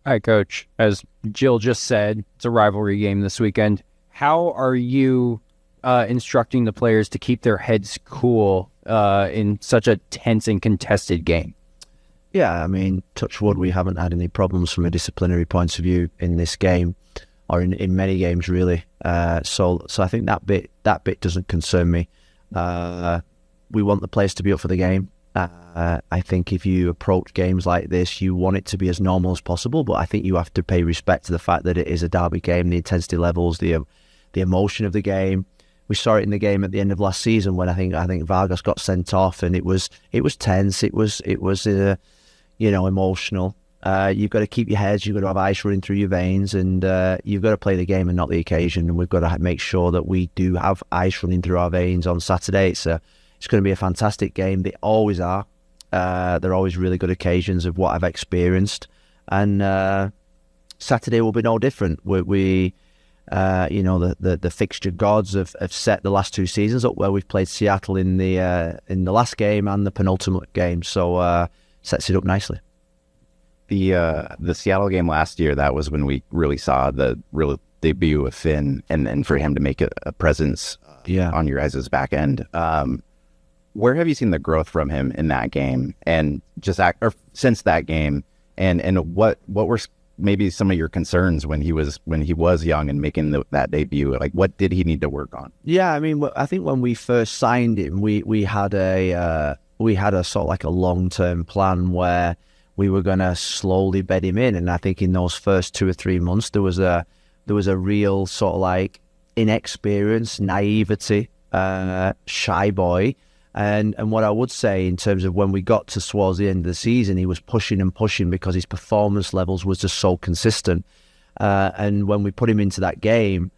All right, Coach. As Jill just said, it's a rivalry game this weekend. How are you instructing the players to keep their heads cool in such a tense and contested game? Yeah, I mean, touch wood, we haven't had any problems from a disciplinary point of view in this game, or in many games really. So I think that bit doesn't concern me. We want the players to be up for the game. I think if you approach games like this, you want it to be as normal as possible, but I think you have to pay respect to the fact that it is a derby game, the intensity levels, the emotion of the game. We saw it in the game at the end of last season when I think Vargas got sent off, and it was tense. It was emotional. You've got to keep your heads. You've got to have ice running through your veins, and you've got to play the game and not the occasion. And we've got to make sure that we do have ice running through our veins on Saturday. It's going to be a fantastic game. They always are. They're always really good occasions of what I've experienced, and Saturday will be no different. The fixture gods have set the last two seasons up where we've played Seattle in the last game and the penultimate game, so sets it up nicely. The Seattle game last year, that was when we really saw the real debut of Finn, and for him to make a presence on your guys' back end. Where have you seen the growth from him in that game, and since that game, and what were maybe some of your concerns when he was young and making that debut? Like, what did he need to work on? Yeah, I mean, I think when we first signed him, we had a sort of like a long-term plan where we were going to slowly bed him in, and I think in those first 2 or 3 months there was a real sort of like inexperience, naivety, shy boy. And what I would say in terms of when we got towards the end of the season, he was pushing and pushing because his performance levels was just so consistent. And when we put him into that game,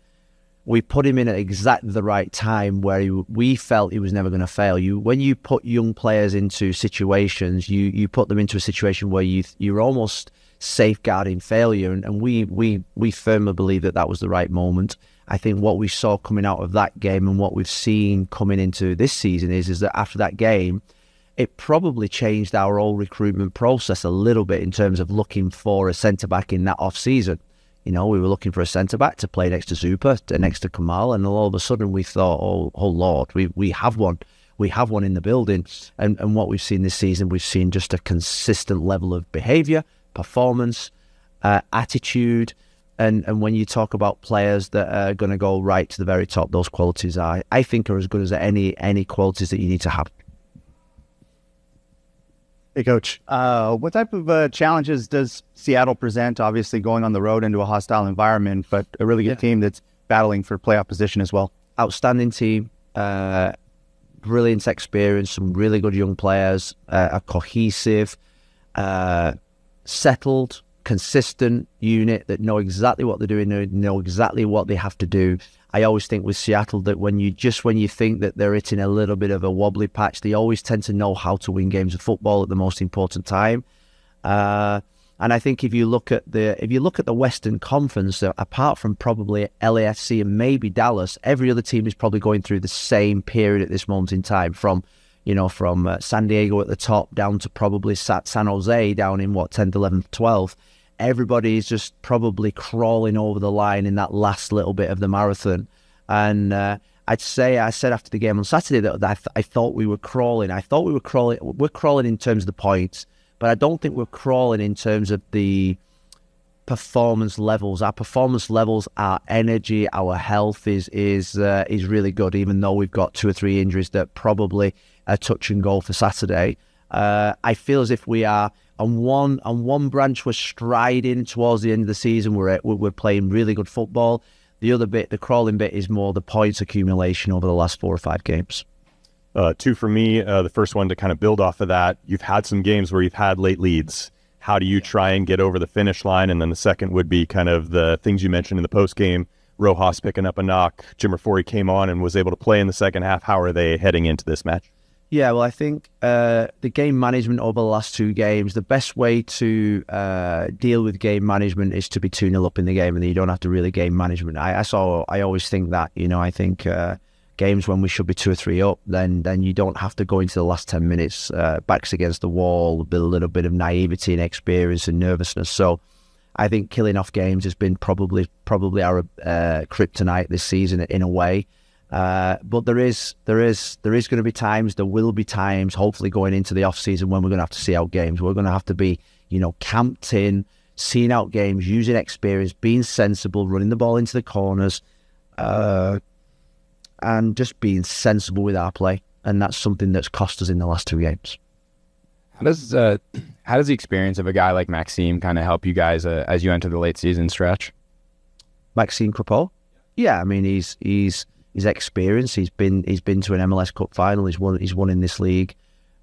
we put him in at exactly the right time where we felt he was never going to fail. When you put young players into situations, you put them into a situation where you're almost safeguarding failure. And we firmly believe that was the right moment. I think what we saw coming out of that game and what we've seen coming into this season is that after that game, it probably changed our whole recruitment process a little bit in terms of looking for a centre-back in that off-season. We were looking for a centre-back to play next to Zupa, next to Kamal, and all of a sudden we thought, oh Lord, we have one. We have one in the building. And what we've seen this season, we've seen just a consistent level of behaviour, performance, attitude. And when you talk about players that are going to go right to the very top, those qualities I think are as good as any qualities that you need to have. Hey, Coach. What type of challenges does Seattle present? Obviously, going on the road into a hostile environment, but a really good team that's battling for playoff position as well. Outstanding team, brilliant experience, some really good young players, a cohesive, settled, consistent unit that know exactly what they're doing, know exactly what they have to do. I always think with Seattle that when you think that they're hitting a little bit of a wobbly patch, they always tend to know how to win games of football at the most important time. And I think if you look at the Western Conference, apart from probably LAFC and maybe Dallas, every other team is probably going through the same period at this moment in time. From San Diego at the top down to probably San Jose down in 10th, 11th, 12th. Everybody is just probably crawling over the line in that last little bit of the marathon. And I said after the game on Saturday that I thought we were crawling. We're crawling in terms of the points, but I don't think we're crawling in terms of the performance levels. Our performance levels, our energy, our health is really good, even though we've got 2 or 3 injuries that probably are touch and go for Saturday. I feel as if we are on one branch, we're striding towards the end of the season. We're playing really good football. The other bit, the crawling bit, is more the points accumulation over the last 4 or 5 games. 2 for me. The first one to kind of build off of that. You've had some games where you've had late leads. How do you try and get over the finish line? And then the second would be kind of the things you mentioned in the post game. Rojas picking up a knock. Jim Rafori came on and was able to play in the second half. How are they heading into this match? Yeah, well, I think the game management over the last 2 games, the best way to deal with game management is to be 2-0 up in the game, and then you don't have to really game management. I always think that, I think games when we should be 2 or 3 up, then you don't have to go into the last 10 minutes backs against the wall, a little bit of naivety and experience and nervousness. So I think killing off games has been probably our kryptonite this season in a way. But there is going to be times, there will be times, hopefully going into the off season, when we're going to have to see out games. We're going to have to be, camped in, seeing out games, using experience, being sensible, running the ball into the corners, and just being sensible with our play. And that's something that's cost us in the last 2 games. How does the experience of a guy like Maxime kind of help you guys as you enter the late season stretch? Maxime Crepeau? Yeah, I mean he's experienced. He's been to an MLS Cup final. He's won in this league.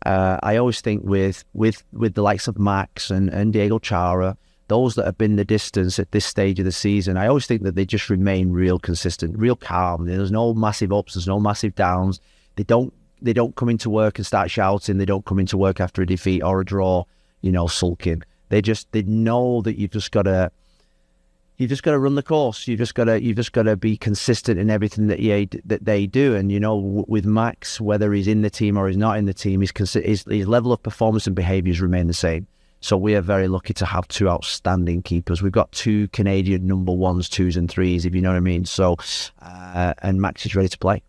I always think with the likes of Max and Diego Chara, those that have been the distance at this stage of the season, I always think that they just remain real consistent, real calm. There's no massive ups, there's no massive downs. They don't come into work and start shouting. They don't come into work after a defeat or a draw, sulking. They know that you've just got to run the course. You've just got to be consistent in everything that they do. And with Max, whether he's in the team or he's not in the team, his level of performance and behaviours remain the same. So we are very lucky to have 2 outstanding keepers. We've got 2 Canadian number 1s, 2s, and 3s, if you know what I mean. So, and Max is ready to play.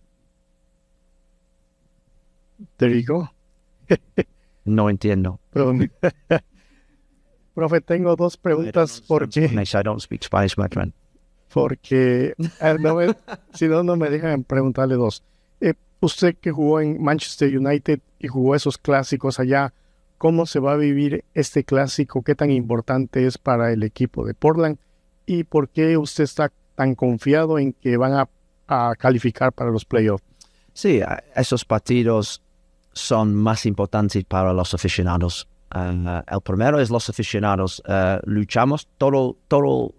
There you go. No entiendo. Profe, tengo 2 preguntas porque... I don't speak Spanish, my friend. Porque si no me dejan preguntarle 2. Usted que jugó en Manchester United y jugó esos clásicos allá, ¿cómo se va a vivir este clásico? ¿Qué tan importante es para el equipo de Portland? ¿Y por qué usted está tan confiado en que van a calificar para los playoffs? Sí, esos partidos son más importantes para los aficionados. El primero es los aficionados. Luchamos, todos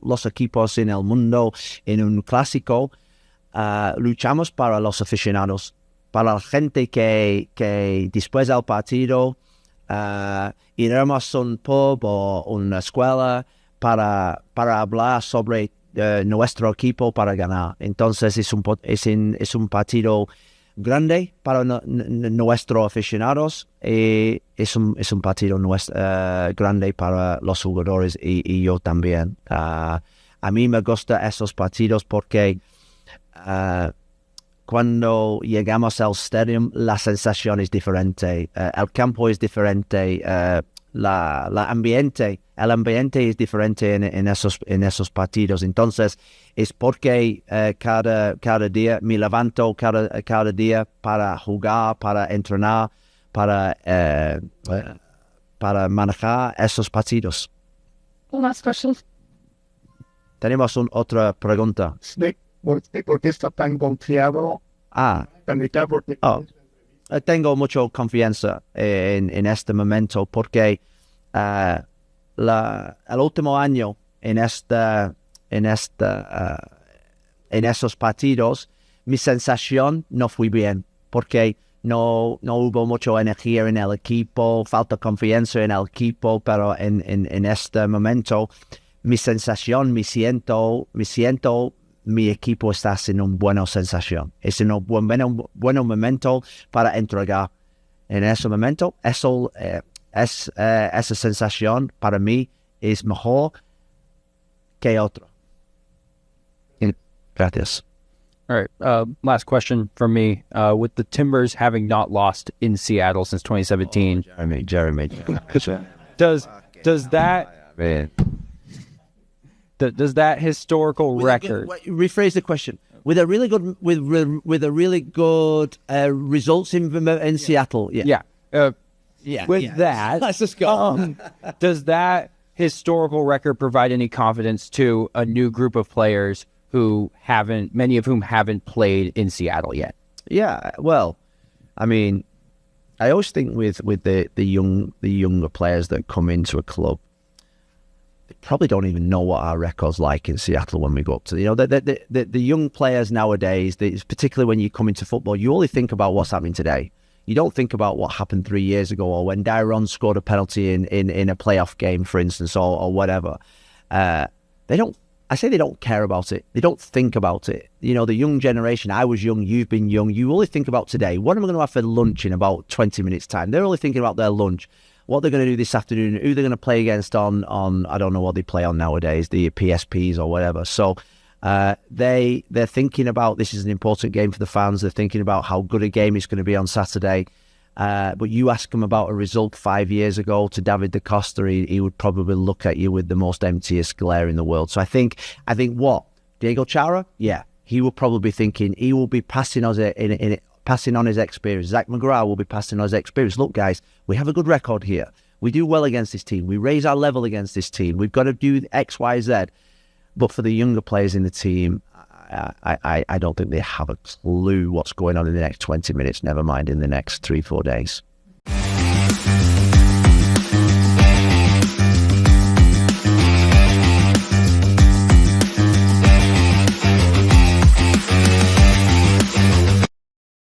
los equipos en el mundo en un clásico, luchamos para los aficionados, para la gente que después del partido iremos a un pub o una escuela para hablar sobre nuestro equipo para ganar. Entonces es un partido grande para nuestros aficionados y es un partido grande para los jugadores y yo también. A mí me gustan esos partidos porque cuando llegamos al estadio la sensación es diferente, el campo es diferente, el ambiente es diferente en esos partidos. Entonces es porque cada día me levanto cada día para jugar, para entrenar, para manejar esos partidos. Unas cosas. Tenemos otra pregunta. ¿Por qué está tan confiado? Tengo mucha confianza en este momento porque el último año en esos partidos mi sensación no fue bien porque no hubo mucha energía en el equipo, falta confianza en el equipo, pero en este momento mi sensación, me siento mi equipo está haciendo una buena sensación. Es un buen momento para entregar. En ese momento, esa sensación para mí es mejor que otro. Gracias. All right. Last question from me. With the Timbers having not lost in Seattle since 2017, Jeremy. does that does that historical record? Rephrase the question. With a really good results in Seattle. Yeah. That, let's just go. Does that historical record provide any confidence to a new group of players many of whom haven't played in Seattle yet? Yeah. Well, I mean, I always think with the younger players that come into a club, they probably don't even know what our record's like in Seattle when we go up to the young players nowadays. Particularly when you come into football, you only think about what's happening today. You don't think about what happened 3 years ago or when Dairon scored a penalty in a playoff game, for instance, or whatever. They don't care about it. They don't think about it. The young generation, I was young, you've been young. You only think about today. What am I going to have for lunch in about 20 minutes' time? They're only thinking about their lunch. what they're going to do this afternoon, who they're going to play against on I don't know what they play on nowadays, the PSPs or whatever. So they're thinking about this is an important game for the fans. They're thinking about how good a game it's going to be on Saturday. But you ask him about a result 5 years ago to David da Costa, he would probably look at you with the most emptiest glare in the world. So I think what Diego Chara, he will probably be thinking, he will be passing on his experience. Zach McGrath will be passing on his experience. Look, guys, we have a good record here. We do well against this team. We raise our level against this team. We've got to do X, Y, Z. But for the younger players in the team, I don't think they have a clue what's going on in the next 20 minutes, never mind in the next 3-4 days.